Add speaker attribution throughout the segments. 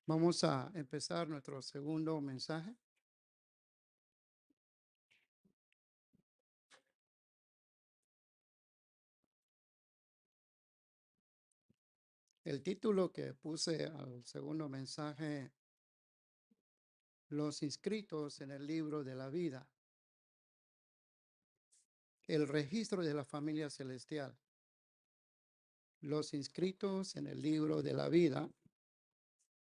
Speaker 1: Vamos a empezar nuestro segundo mensaje. El título que puse al segundo mensaje, los inscritos en el libro de la vida, el registro de la familia celestial. Los inscritos en el libro de la vida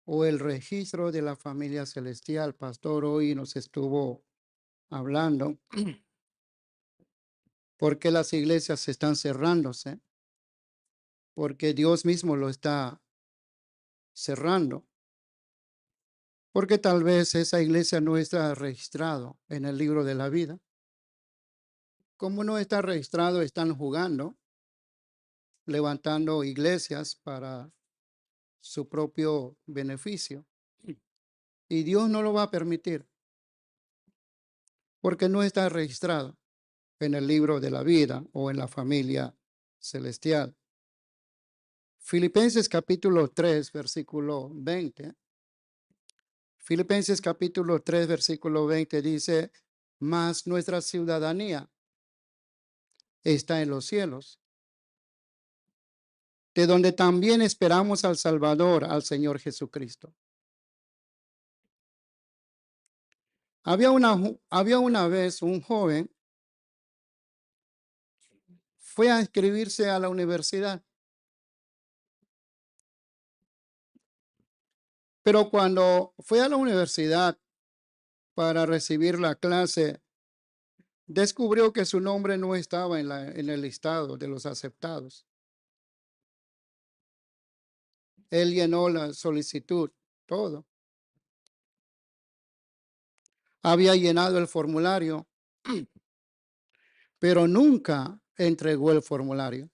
Speaker 1: o el registro de la familia celestial. Pastor hoy nos estuvo hablando porque las iglesias están cerrándose, porque Dios mismo lo está cerrando. Porque tal vez esa iglesia no está registrado en el libro de la vida. Como no está registrado, están jugando, levantando iglesias para su propio beneficio. Y Dios no lo va a permitir, porque no está registrado en el libro de la vida o en la familia celestial. Filipenses capítulo 3, versículo 20. Filipenses capítulo 3, versículo 20 dice, mas nuestra ciudadanía está en los cielos, de donde también esperamos al Salvador, al Señor Jesucristo. Había una vez un joven, fue a inscribirse a la universidad, pero cuando fue a la universidad para recibir la clase, descubrió que su nombre no estaba en el listado de los aceptados. Él llenó la solicitud, todo. Había llenado el formulario, pero nunca entregó el formulario.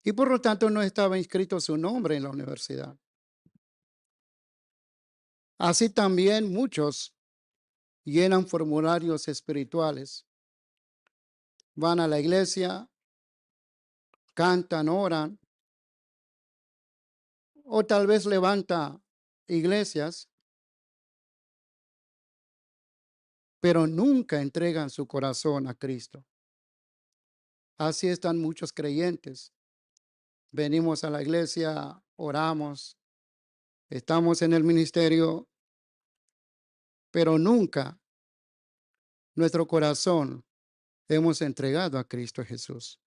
Speaker 1: Y por lo tanto no estaba inscrito su nombre en la universidad. Así también muchos llenan formularios espirituales, van a la iglesia, cantan, oran, o tal vez levanta iglesias, pero nunca entregan su corazón a Cristo. Así están muchos creyentes. Venimos a la iglesia, oramos, estamos en el ministerio, pero nunca nuestro corazón hemos entregado a Cristo Jesús.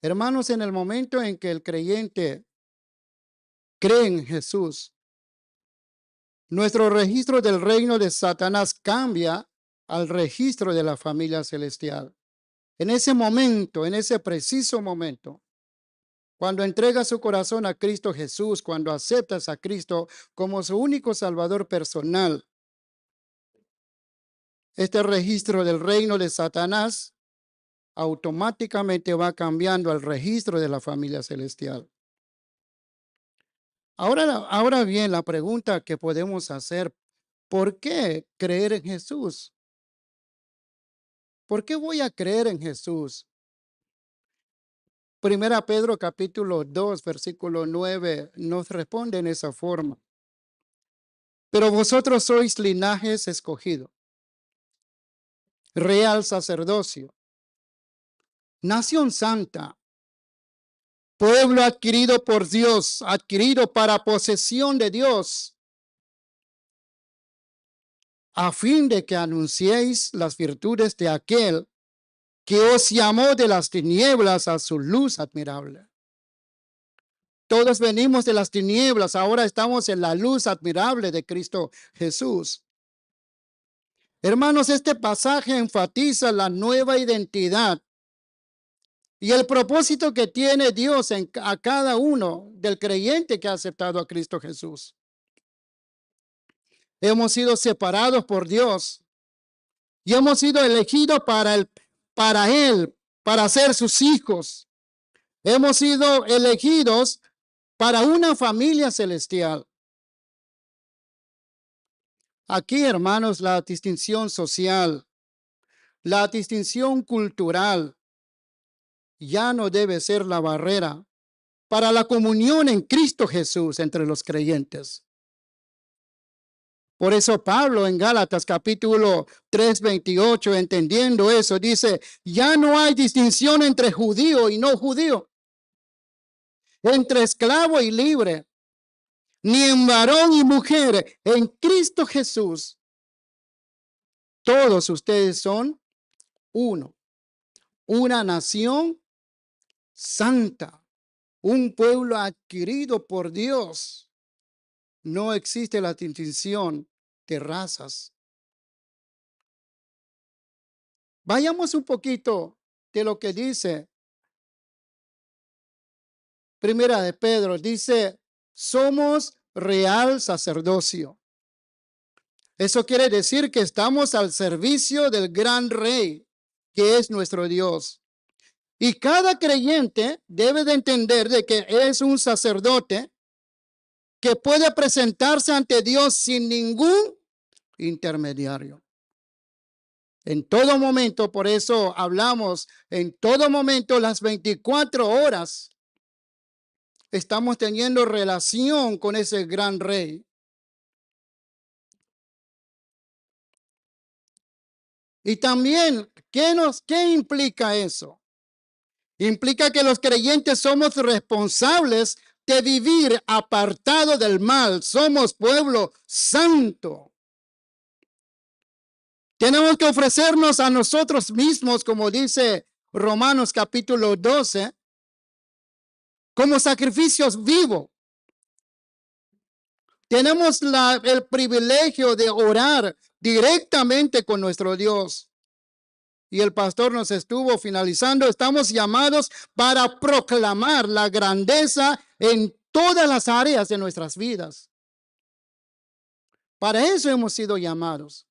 Speaker 1: Hermanos, en el momento en que el creyente cree en Jesús, nuestro registro del reino de Satanás cambia al registro de la familia celestial. En ese momento, en ese preciso momento, cuando entregas su corazón a Cristo Jesús, cuando aceptas a Cristo como su único Salvador personal, este registro del reino de Satanás automáticamente va cambiando al registro de la familia celestial. Ahora bien, la pregunta que podemos hacer, ¿por qué creer en Jesús? ¿Por qué voy a creer en Jesús? Primera Pedro capítulo 2, versículo 9 nos responde en esa forma. Pero vosotros sois linajes escogido, real sacerdocio, nación santa, pueblo adquirido por Dios, adquirido para posesión de Dios, a fin de que anunciéis las virtudes de aquel que os llamó de las tinieblas a su luz admirable. Todos venimos de las tinieblas, ahora estamos en la luz admirable de Cristo Jesús. Hermanos, este pasaje enfatiza la nueva identidad y el propósito que tiene Dios a cada uno del creyente que ha aceptado a Cristo Jesús. Hemos sido separados por Dios y hemos sido elegidos para Él, para ser sus hijos. Hemos sido elegidos para una familia celestial. Aquí, hermanos, la distinción social, la distinción cultural ya no debe ser la barrera para la comunión en Cristo Jesús entre los creyentes. Por eso Pablo en Gálatas capítulo 3:28, entendiendo eso, dice, ya no hay distinción entre judío y no judío, entre esclavo y libre, ni en varón y mujer, en Cristo Jesús. Todos ustedes son uno, una nación santa, un pueblo adquirido por Dios. No existe la distinción de razas. Vayamos un poquito de lo que dice Primera de Pedro. Dice, somos real sacerdocio. Eso quiere decir que estamos al servicio del gran rey, que es nuestro Dios. Y cada creyente debe de entender de que es un sacerdote que puede presentarse ante Dios sin ningún intermediario. En todo momento, por eso hablamos, en todo momento, las 24 horas, estamos teniendo relación con ese gran rey. Y también, ¿qué implica eso? Implica que los creyentes somos responsables de vivir apartado del mal. Somos pueblo santo. Tenemos que ofrecernos a nosotros mismos, como dice Romanos capítulo 12, como sacrificios vivos. Tenemos el privilegio de orar directamente con nuestro Dios. Y el pastor nos estuvo finalizando. Estamos llamados para proclamar la grandeza en todas las áreas de nuestras vidas. Para eso hemos sido llamados.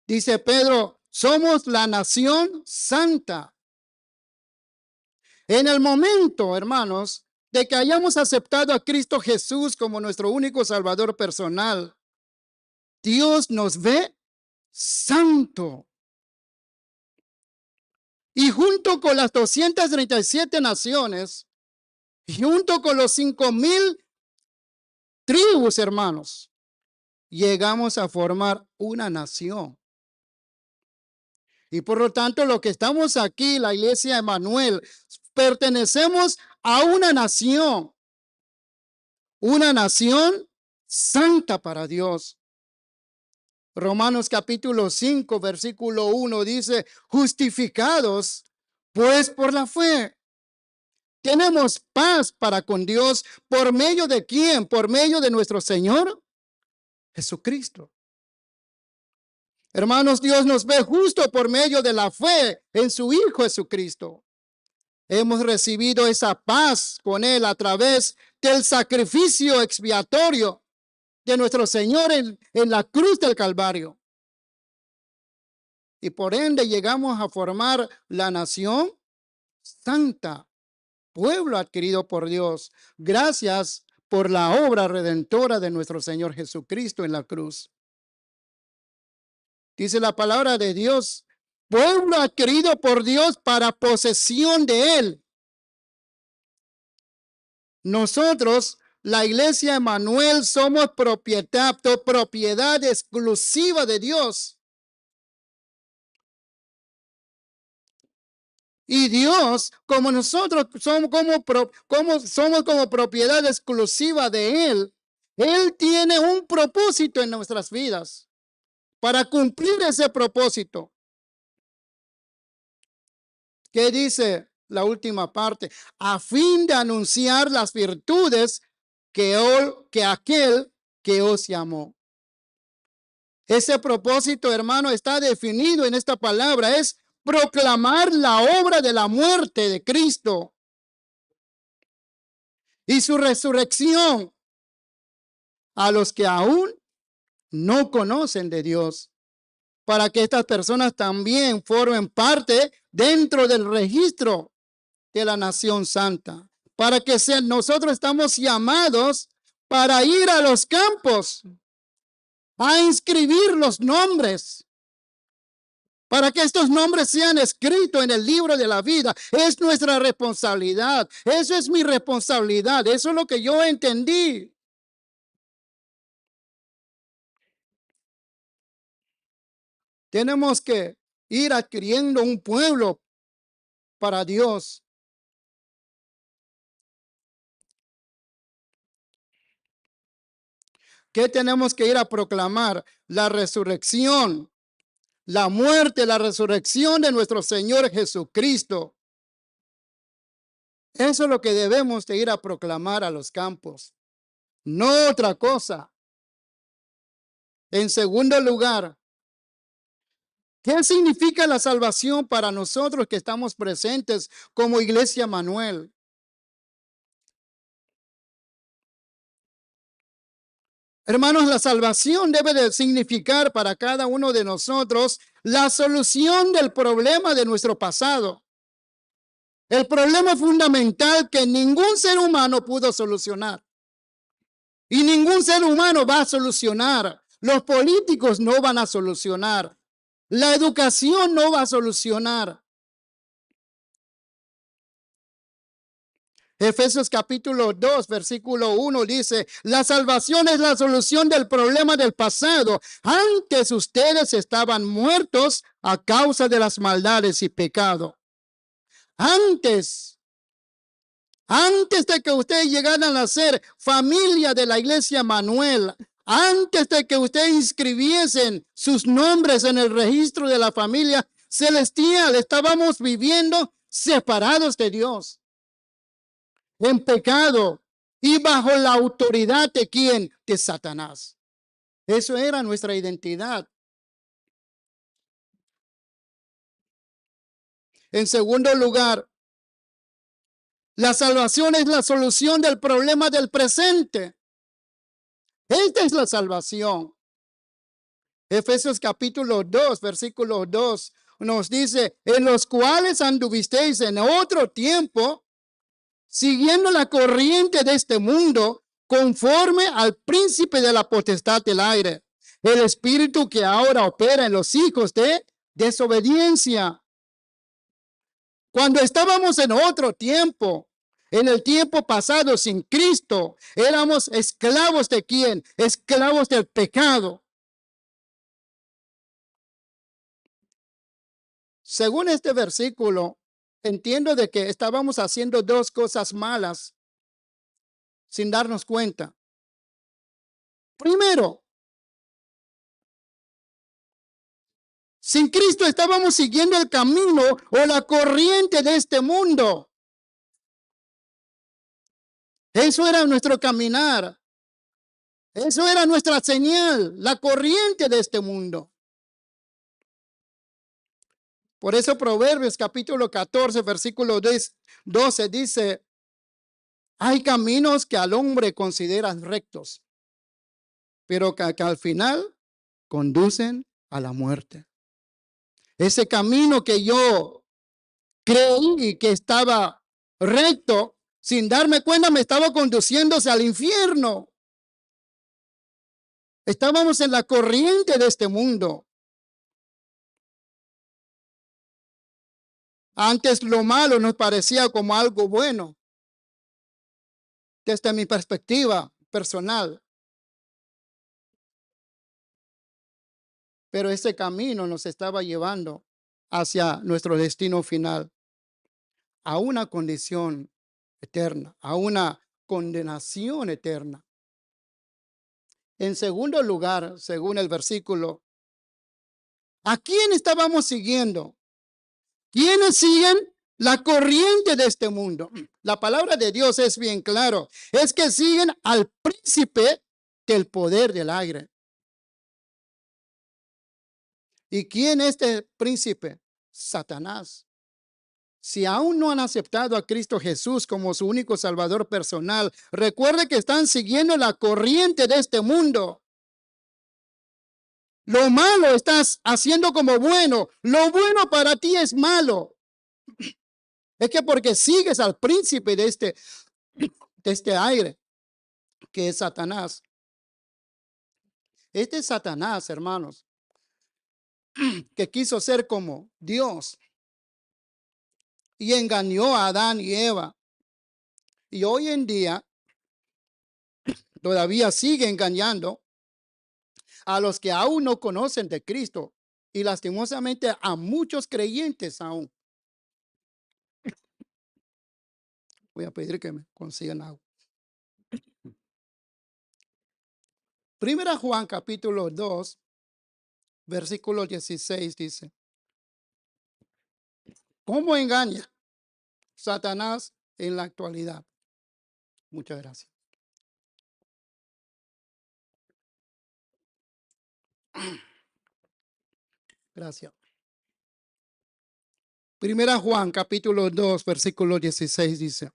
Speaker 1: Dice Pedro, somos la nación santa. En el momento, hermanos, de que hayamos aceptado a Cristo Jesús como nuestro único Salvador personal, Dios nos ve santo. Y junto con las 237 naciones, y junto con los 5,000 tribus, hermanos, llegamos a formar una nación. Y por lo tanto, lo que estamos aquí, la iglesia Emmanuel, pertenecemos a una nación santa para Dios. Romanos capítulo 5, versículo 1 dice, justificados pues por la fe. Tenemos paz para con Dios. ¿Por medio de quién? Por medio de nuestro Señor Jesucristo. Hermanos, Dios nos ve justo por medio de la fe en su Hijo Jesucristo. Hemos recibido esa paz con Él a través del sacrificio expiatorio de nuestro Señor en la cruz del Calvario. Y por ende llegamos a formar la nación santa, pueblo adquirido por Dios, gracias por la obra redentora de nuestro Señor Jesucristo en la cruz. Dice la palabra de Dios, pueblo adquirido por Dios para posesión de Él. Nosotros, la iglesia Emmanuel, somos propiedad exclusiva de Dios. Y Dios, como nosotros somos como propiedad exclusiva de Él, Él tiene un propósito en nuestras vidas. Para cumplir ese propósito, ¿qué dice la última parte? A fin de anunciar las virtudes que aquel que os llamó. Ese propósito, hermano, está definido en esta palabra, es proclamar la obra de la muerte de Cristo y su resurrección a los que aún no conocen de Dios, para que estas personas también formen parte dentro del registro de la nación santa, para que nosotros estamos llamados para ir a los campos a inscribir los nombres, para que estos nombres sean escritos en el libro de la vida. Es nuestra responsabilidad. Eso es mi responsabilidad. Eso es lo que yo entendí. Tenemos que ir adquiriendo un pueblo para Dios. ¿Qué tenemos que ir a proclamar? La resurrección, la muerte, la resurrección de nuestro Señor Jesucristo. Eso es lo que debemos de ir a proclamar a los campos, no otra cosa. En segundo lugar, ¿qué significa la salvación para nosotros que estamos presentes como Iglesia Manuel? Hermanos, la salvación debe de significar para cada uno de nosotros la solución del problema de nuestro pasado. El problema fundamental que ningún ser humano pudo solucionar. Y ningún ser humano va a solucionar. Los políticos no van a solucionar. La educación no va a solucionar. Efesios capítulo 2, versículo 1 dice, la salvación es la solución del problema del pasado. Antes ustedes estaban muertos a causa de las maldades y pecado. Antes de que ustedes llegaran a ser familia de la iglesia Manuel, antes de que ustedes inscribiesen sus nombres en el registro de la familia celestial, estábamos viviendo separados de Dios, en pecado y bajo la autoridad de quién? De Satanás. Eso era nuestra identidad. En segundo lugar, la salvación es la solución del problema del presente. Esta es la salvación. Efesios capítulo 2, versículo 2 nos dice, en los cuales anduvisteis en otro tiempo, siguiendo la corriente de este mundo, conforme al príncipe de la potestad del aire, el espíritu que ahora opera en los hijos de desobediencia. Cuando estábamos en otro tiempo, en el tiempo pasado sin Cristo, éramos esclavos de quién? Esclavos del pecado. Según este versículo, entiendo de que estábamos haciendo dos cosas malas sin darnos cuenta. Primero, sin Cristo estábamos siguiendo el camino o la corriente de este mundo. Eso era nuestro caminar. Eso era nuestra señal, la corriente de este mundo. Por eso Proverbios capítulo 14, versículo 12 dice, hay caminos que al hombre consideran rectos, pero que al final conducen a la muerte. Ese camino que yo creí y que estaba recto, sin darme cuenta me estaba conduciéndose al infierno. Estábamos en la corriente de este mundo. Antes lo malo nos parecía como algo bueno, desde mi perspectiva personal. Pero ese camino nos estaba llevando hacia nuestro destino final, a una condición eterna, a una condenación eterna. En segundo lugar, según el versículo, ¿a quién estábamos siguiendo? ¿Quiénes siguen la corriente de este mundo? La palabra de Dios es bien claro, es que siguen al príncipe del poder del aire. ¿Y quién es este príncipe? Satanás. Si aún no han aceptado a Cristo Jesús como su único salvador personal, recuerde que están siguiendo la corriente de este mundo. Lo malo estás haciendo como bueno. Lo bueno para ti es malo. Es que porque sigues al príncipe de este aire, que es Satanás. Este Satanás, hermanos, que quiso ser como Dios y engañó a Adán y Eva. Y hoy en día todavía sigue engañando a los que aún no conocen de Cristo y lastimosamente a muchos creyentes aún. Voy a pedir que me consigan agua. Primera Juan capítulo 2, versículo 16 dice, ¿cómo engaña Satanás en la actualidad? Muchas gracias. Gracias. Primera Juan capítulo 2, versículo 16 dice,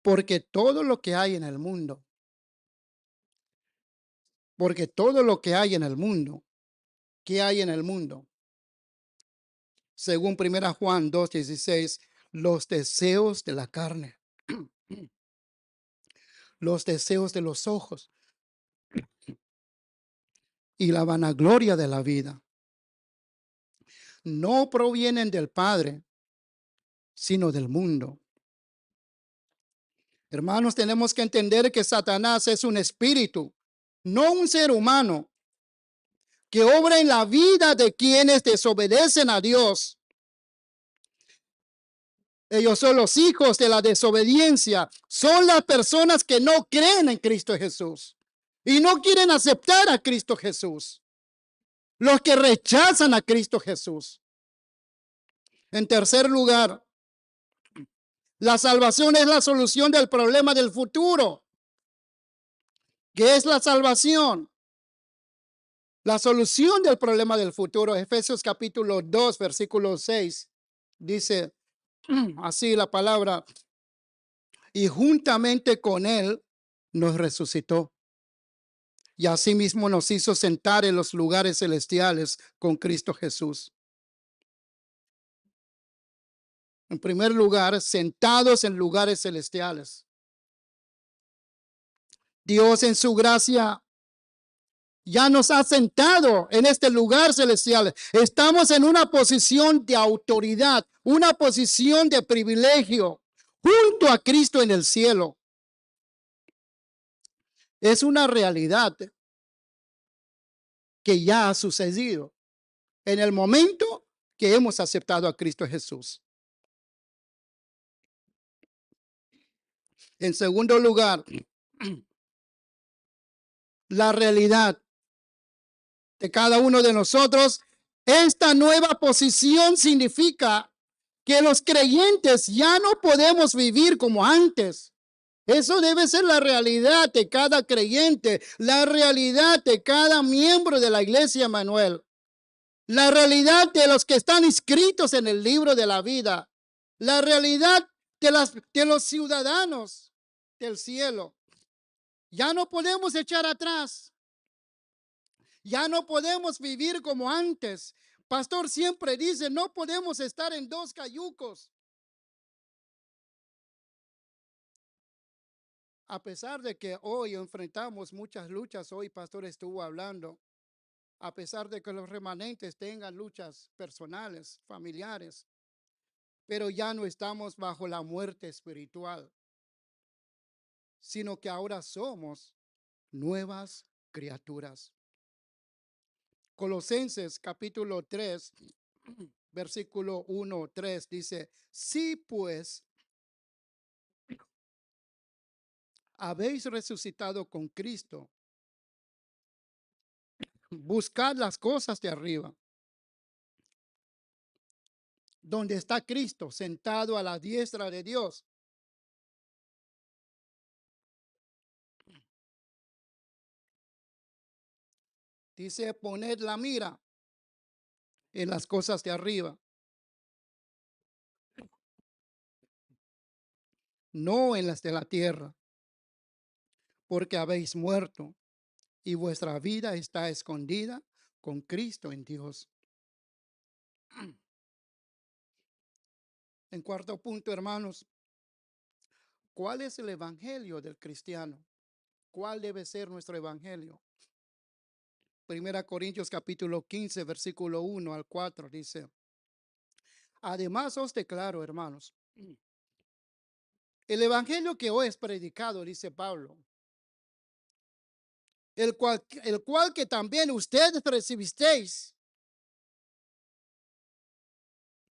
Speaker 1: porque todo lo que hay en el mundo, porque todo lo que hay en el mundo, ¿qué hay en el mundo? Según Primera Juan 2, 16, los deseos de la carne, los deseos de los ojos y la vanagloria de la vida no provienen del Padre, sino del mundo. Hermanos, tenemos que entender que Satanás es un espíritu, no un ser humano, que obra en la vida de quienes desobedecen a Dios. Ellos son los hijos de la desobediencia, son las personas que no creen en Cristo Jesús y no quieren aceptar a Cristo Jesús, los que rechazan a Cristo Jesús. En tercer lugar, la salvación es la solución del problema del futuro. ¿Qué es la salvación? La solución del problema del futuro, Efesios capítulo 2, versículo 6, dice así la palabra, y juntamente con él nos resucitó. Y asimismo nos hizo sentar en los lugares celestiales con Cristo Jesús. En primer lugar, sentados en lugares celestiales. Dios en su gracia ya nos ha sentado en este lugar celestial. Estamos en una posición de autoridad, una posición de privilegio, junto a Cristo en el cielo. Es una realidad que ya ha sucedido en el momento que hemos aceptado a Cristo Jesús. En segundo lugar, la realidad de cada uno de nosotros, esta nueva posición significa que los creyentes ya no podemos vivir como antes. Eso debe ser la realidad de cada creyente, la realidad de cada miembro de la iglesia Manuel, la realidad de los que están inscritos en el libro de la vida, la realidad de los ciudadanos del cielo. Ya no podemos echar atrás. Ya no podemos vivir como antes. Pastor siempre dice, no podemos estar en dos cayucos. A pesar de que hoy enfrentamos muchas luchas, hoy Pastor estuvo hablando, a pesar de que los remanentes tengan luchas personales, familiares, pero ya no estamos bajo la muerte espiritual, sino que ahora somos nuevas criaturas. Colosenses capítulo 3, versículo 1, 3 dice, sí pues, habéis resucitado con Cristo, buscad las cosas de arriba, donde está Cristo sentado a la diestra de Dios. Dice, poned la mira en las cosas de arriba, no en las de la tierra, porque habéis muerto y vuestra vida está escondida con Cristo en Dios. En cuarto punto, hermanos, ¿cuál es el evangelio del cristiano? ¿Cuál debe ser nuestro evangelio? Primera Corintios capítulo 15, versículo 1 al 4 dice, además os declaro, hermanos, el evangelio que hoy es predicado, dice Pablo, el cual que también ustedes recibisteis,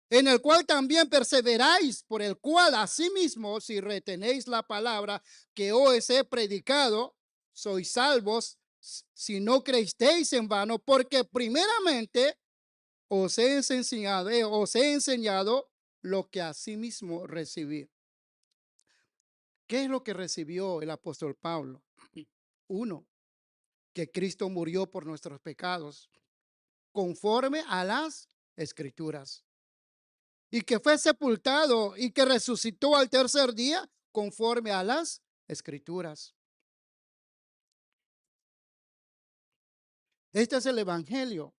Speaker 1: en el cual también perseveráis, por el cual asimismo, si retenéis la palabra que hoy os he predicado, sois salvos, si no creísteis en vano, porque primeramente os he enseñado lo que asimismo recibí. ¿Qué es lo que recibió el apóstol Pablo? Uno, que Cristo murió por nuestros pecados, conforme a las Escrituras, y que fue sepultado y que resucitó al tercer día, conforme a las Escrituras. Este es el evangelio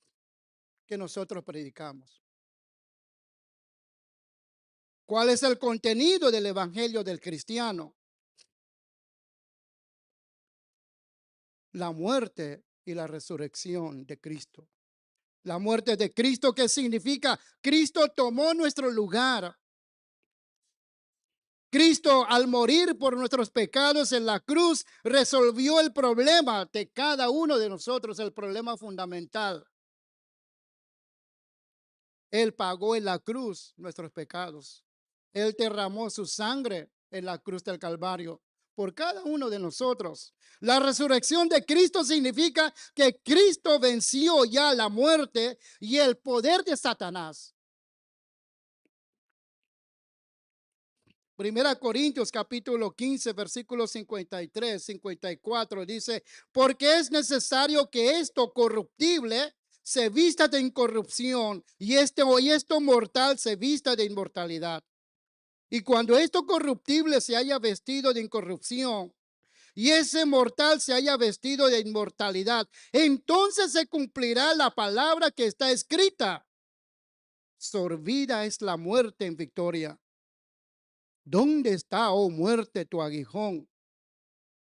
Speaker 1: que nosotros predicamos. ¿Cuál es el contenido del evangelio del cristiano? La muerte y la resurrección de Cristo. La muerte de Cristo, ¿qué significa? Cristo tomó nuestro lugar. Cristo, al morir por nuestros pecados en la cruz, resolvió el problema de cada uno de nosotros, el problema fundamental. Él pagó en la cruz nuestros pecados. Él derramó su sangre en la cruz del Calvario por cada uno de nosotros. La resurrección de Cristo significa que Cristo venció ya la muerte y el poder de Satanás. Primera Corintios capítulo 15, versículos 53, 54 dice, porque es necesario que esto corruptible se vista de incorrupción y esto mortal se vista de inmortalidad. Y cuando esto corruptible se haya vestido de incorrupción y ese mortal se haya vestido de inmortalidad, entonces se cumplirá la palabra que está escrita. Sorbida es la muerte en victoria. ¿Dónde está, oh muerte, tu aguijón?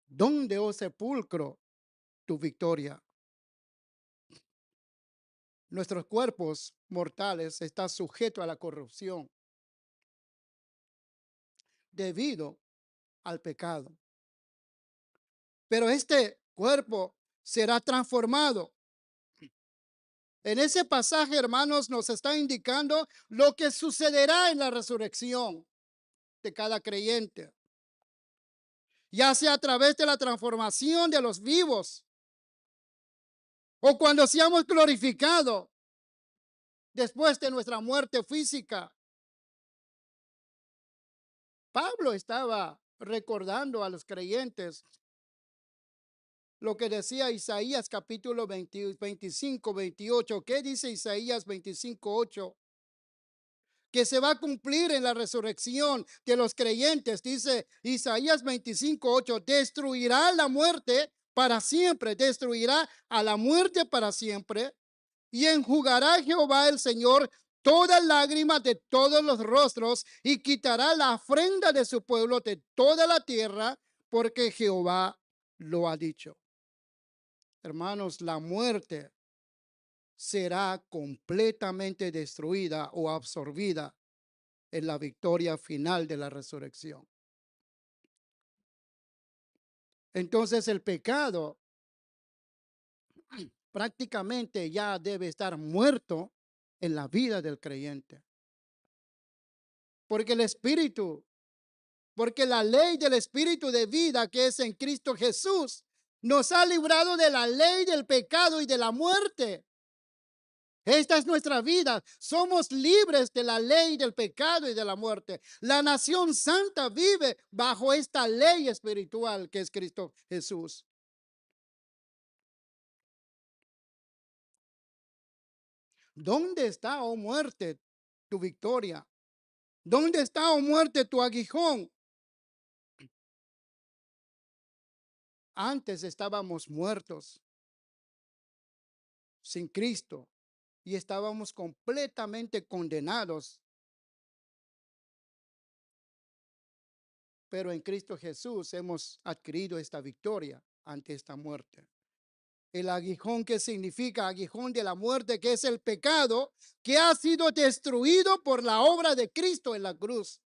Speaker 1: ¿Dónde, oh sepulcro, tu victoria? Nuestros cuerpos mortales están sujetos a la corrupción debido al pecado. Pero este cuerpo será transformado. En ese pasaje, hermanos, nos está indicando lo que sucederá en la resurrección de cada creyente, ya sea a través de la transformación de los vivos o cuando seamos glorificados después de nuestra muerte física. Pablo estaba recordando a los creyentes lo que decía Isaías capítulo 25, 28. ¿Qué dice Isaías 25, 8? Que se va a cumplir en la resurrección de los creyentes. Dice Isaías 25, 8, destruirá la muerte para siempre, destruirá a la muerte para siempre, y enjugará Jehová el Señor toda lágrima de todos los rostros, y quitará la afrenta de su pueblo de toda la tierra, porque Jehová lo ha dicho. Hermanos, la muerte será completamente destruida o absorbida en la victoria final de la resurrección. Entonces el pecado prácticamente ya debe estar muerto en la vida del creyente. Porque el Espíritu, porque la ley del Espíritu de vida que es en Cristo Jesús nos ha librado de la ley del pecado y de la muerte. Esta es nuestra vida. Somos libres de la ley del pecado y de la muerte. La nación santa vive bajo esta ley espiritual que es Cristo Jesús. ¿Dónde está, oh muerte, tu victoria? ¿Dónde está, oh muerte, tu aguijón? Antes estábamos muertos sin Cristo y estábamos completamente condenados. Pero en Cristo Jesús hemos adquirido esta victoria ante esta muerte. El aguijón, que significa aguijón de la muerte, que es el pecado, que ha sido destruido por la obra de Cristo en la cruz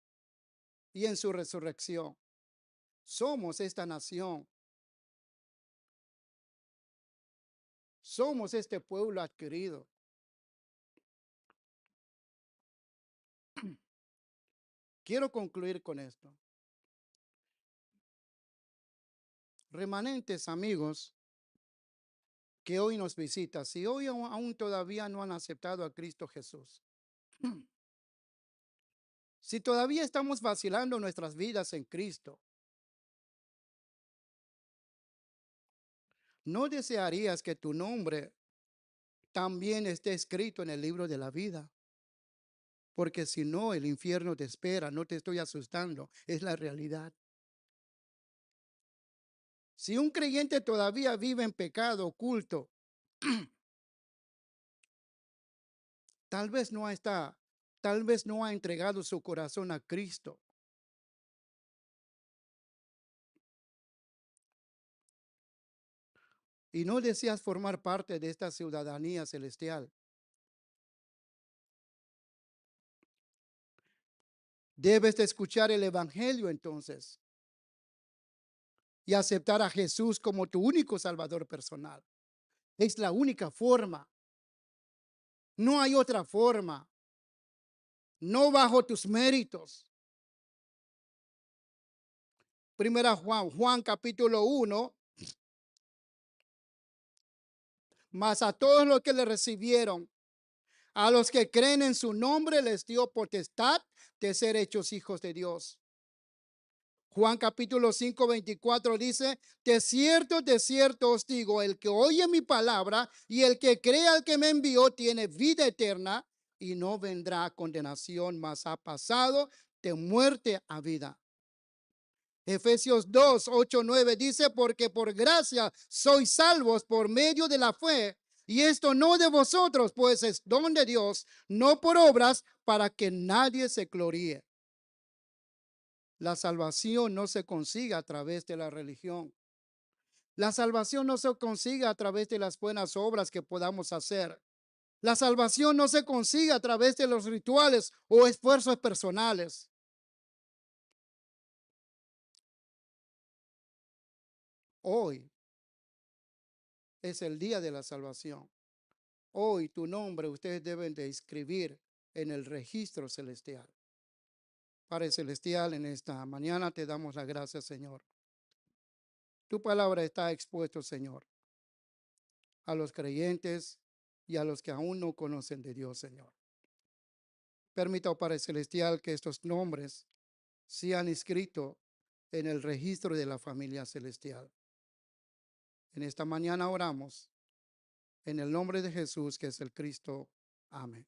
Speaker 1: y en su resurrección. Somos esta nación. Somos este pueblo adquirido. Quiero concluir con esto. Remanentes amigos que hoy nos visitan, si hoy aún todavía no han aceptado a Cristo Jesús, si todavía estamos vacilando nuestras vidas en Cristo, ¿no desearías que tu nombre también esté escrito en el libro de la vida? Porque si no, el infierno te espera. No te estoy asustando, es la realidad. Si un creyente todavía vive en pecado oculto, tal vez tal vez no ha entregado su corazón a Cristo. Y no deseas formar parte de esta ciudadanía celestial. Debes de escuchar el evangelio entonces y aceptar a Jesús como tu único salvador personal. Es la única forma. No hay otra forma. No bajo tus méritos. Primera Juan capítulo 1. Mas a todos los que le recibieron, a los que creen en su nombre, les dio potestad de ser hechos hijos de Dios. Juan capítulo 5, 24 dice: de cierto os digo, el que oye mi palabra y el que cree al que me envió tiene vida eterna y no vendrá a condenación, mas ha pasado de muerte a vida. Efesios 2, 8, 9 dice: porque por gracia sois salvos por medio de la fe, y esto no de vosotros, pues es don de Dios, no por obras, para que nadie se gloríe. La salvación no se consigue a través de la religión. La salvación no se consigue a través de las buenas obras que podamos hacer. La salvación no se consigue a través de los rituales o esfuerzos personales. Hoy es el día de la salvación. Hoy tu nombre ustedes deben de inscribir en el registro celestial. Padre celestial, en esta mañana te damos las gracias, Señor. Tu palabra está expuesta, Señor, a los creyentes y a los que aún no conocen de Dios, Señor. Permita, oh Padre celestial, que estos nombres sean inscritos en el registro de la familia celestial. En esta mañana oramos en el nombre de Jesús, que es el Cristo. Amén.